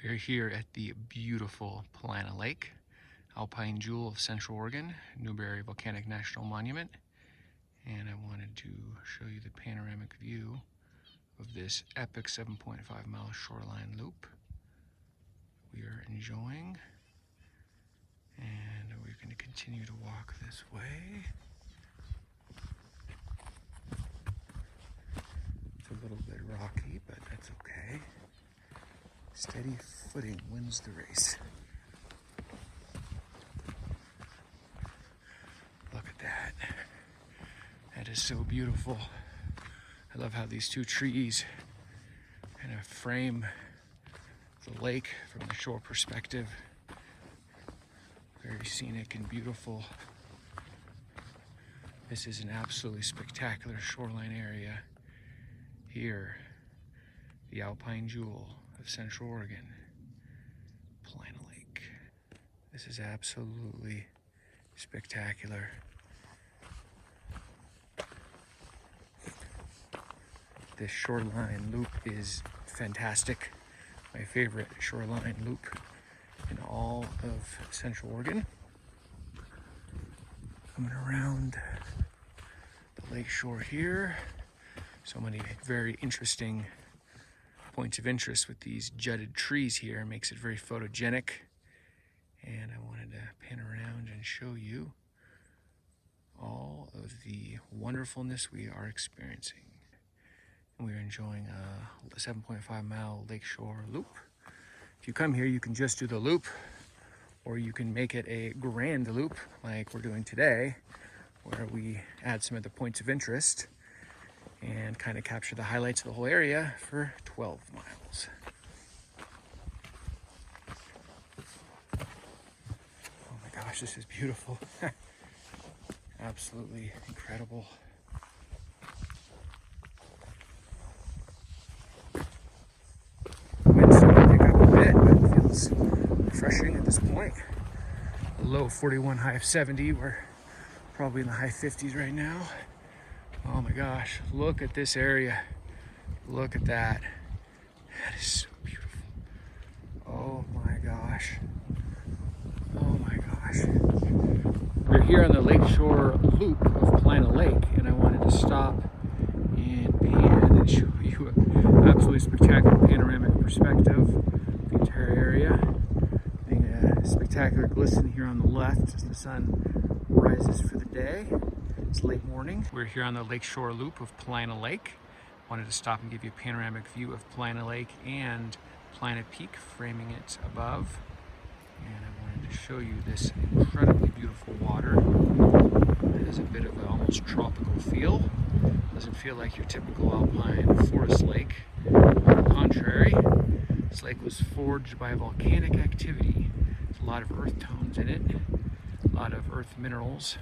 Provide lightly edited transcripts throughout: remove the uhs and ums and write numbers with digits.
We're here at the beautiful Paulina Lake, alpine jewel of Central Oregon, Newberry Volcanic National Monument. And I wanted to show you the panoramic view of this epic 7.5 mile shoreline loop we are enjoying. And we're going to continue to walk this way. It's a little bit rocky, but that's okay. Steady footing wins the race. Look at that. That is so beautiful. I love how these two trees kind of frame the lake from the shore perspective. Very scenic and beautiful. This is an absolutely spectacular shoreline area here, the alpine jewel of Central Oregon, Paulina Lake. This is absolutely spectacular. This shoreline loop is fantastic. My favorite shoreline loop in all of Central Oregon. Coming around the lakeshore here. So many very interesting points of interest with these jutted trees here. Makes it very photogenic. And I wanted to pan around and show you all of the wonderfulness we are experiencing. And we're enjoying a 7.5 mile lakeshore loop. If you come here, you can just do the loop, or you can make it a grand loop like we're doing today, where we add some of the points of interest and kind of capture the highlights of the whole area for 12 miles. Oh my gosh, this is beautiful. Absolutely incredible. Wind's starting to pick up a bit, but it feels refreshing at this point. A low of 41, high of 70. We're probably in the high 50s right now. Oh my gosh, look at this area. Look at that. That is so beautiful. Oh my gosh. Oh my gosh. We're here on the Lakeshore Loop of Paulina Lake, and I wanted to stop and pan and show you an absolutely spectacular panoramic perspective of the entire area. Getting a spectacular glisten here on the left as the sun rises for the day. It's late morning. We're here on the Lakeshore Loop of Paulina Lake. Wanted to stop and give you a panoramic view of Paulina Lake and Paulina Peak, framing it above. And I wanted to show you this incredibly beautiful water. It has a bit of an almost tropical feel. Doesn't feel like your typical alpine forest lake. On the contrary, this lake was forged by volcanic activity. There's a lot of earth tones in it, a lot of earth minerals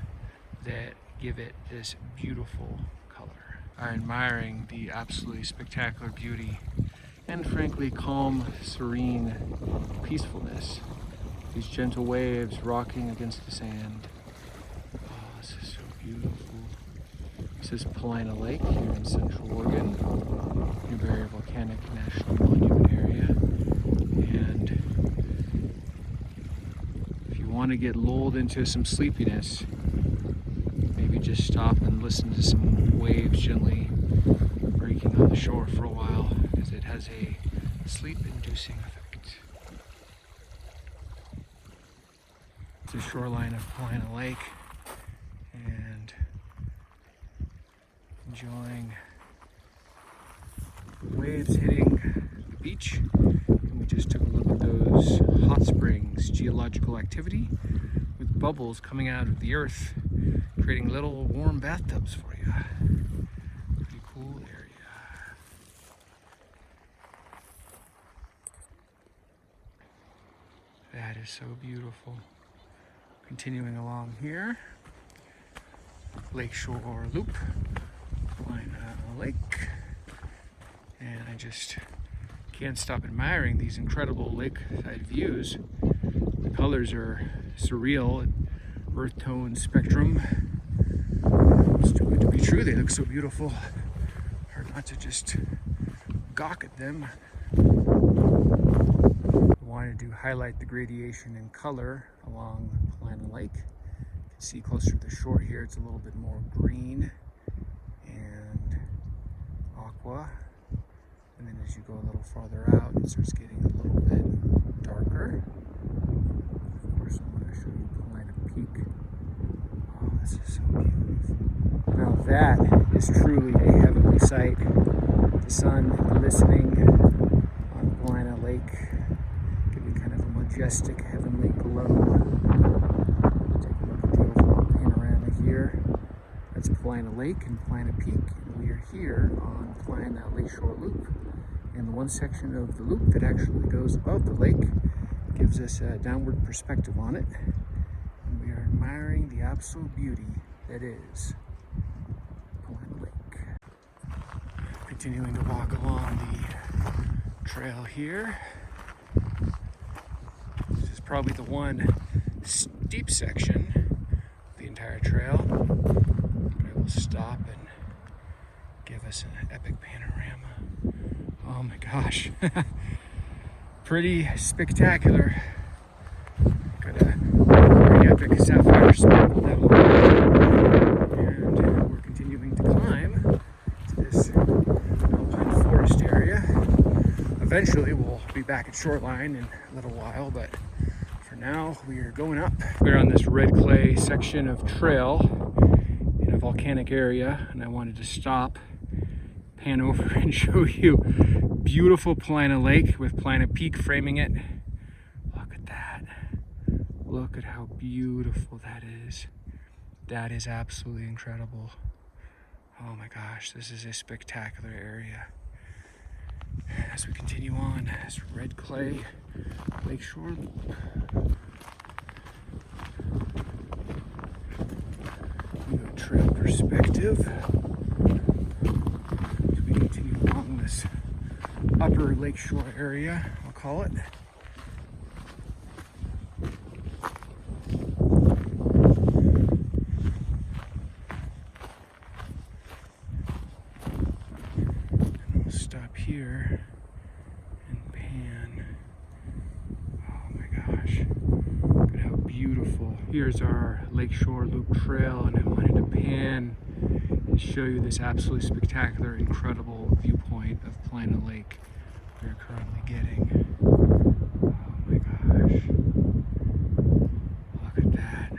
that give it this beautiful color. I'm admiring the absolutely spectacular beauty and frankly calm, serene peacefulness. These gentle waves rocking against the sand. Oh, this is so beautiful. This is Paulina Lake here in Central Oregon, Newberry Volcanic National Monument area. And if you want to get lulled into some sleepiness, maybe just stop and listen to some waves gently breaking on the shore for a while, because it has a sleep-inducing effect. It's the shoreline of Paulina Lake, and enjoying the waves hitting the beach. And we just took a look at those hot springs, geological activity with bubbles coming out of the earth, creating little warm bathtubs for you. Pretty cool area. That is so beautiful. Continuing along here, Lakeshore Loop, Paulina Lake. And I just can't stop admiring these incredible lakeside views. The colors are surreal, earth tone spectrum. It's too good to be true. They look so beautiful. Hard not to just gawk at them. wanted to highlight the gradation in color along Paulina Lake. You can see closer to the shore here, it's a little bit more green and aqua. And then as you go a little farther out, it starts getting a little bit darker. Of course, I'm going to show you Paulina Peak. Oh, this is so beautiful. Now that is truly a heavenly sight. The sun glistening on Paulina Lake, giving kind of a majestic heavenly glow. Take a look at the overall panorama here. That's Paulina Lake and Paulina Peak, and we are here on Paulina Lakeshore Loop. And the one section of the loop that actually goes above the lake gives us a downward perspective on it. And we are admiring the absolute beauty that is Paulina Lake. Continuing to walk along the trail here. This is probably the one steep section of the entire trail. But I will stop and give us an epic panorama. Oh my gosh. Pretty spectacular. Got a very epic sapphire sparkle down the road. And we're continuing to climb to this alpine forest area. Eventually we'll be back at shoreline in a little while, but for now we are going up. We're on this red clay section of trail in a volcanic area, and I wanted to stop, pan over and show you beautiful Paulina Lake with Paulina Peak framing it. Look at that. Look at how beautiful that is. That is absolutely incredible. Oh my gosh, this is a spectacular area. As we continue on, this red clay Lakeshore Loop. We go trail perspective. As we continue along this upper lakeshore area, I'll call it. And we'll stop here and pan. Oh my gosh, look at how beautiful. Here's our Lakeshore Loop trail, and I wanted to pan and show you this absolutely spectacular, incredible viewpoint of Paulina Lake we're currently getting. Oh my gosh. Look at that.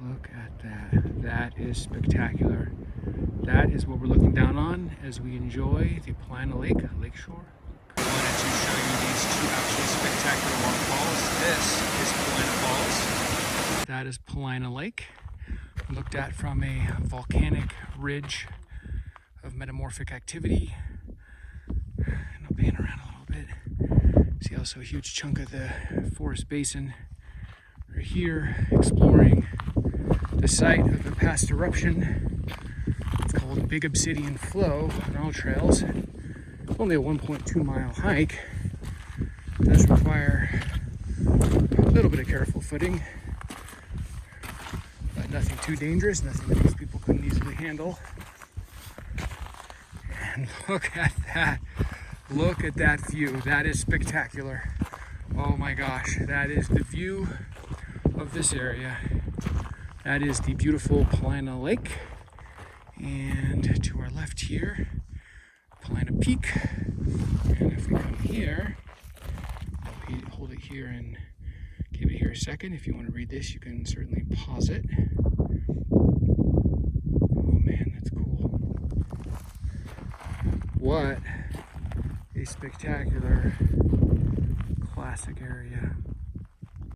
Look at that. That is spectacular. That is what we're looking down on as we enjoy the Paulina Lake Lakeshore. I wanted to show you these two absolutely spectacular waterfalls. This is Paulina Falls. That is Paulina Lake. Looked at from a volcanic ridge of metamorphic activity. And I'll pan around a little bit. See also a huge chunk of the forest basin. We're here exploring the site of the past eruption. It's called Big Obsidian Flow on AllTrails. Only a 1.2 mile hike. It does require a little bit of careful footing. Nothing too dangerous, nothing that most people couldn't easily handle. And look at that. Look at that view. That is spectacular. Oh my gosh, that is the view of this area. That is the beautiful Paulina Lake. And to our left here, Paulina Peak. And if we come here, I'll hold it here and give it here a second. If you want to read this, you can certainly pause it. Oh man, that's cool. What a spectacular classic area.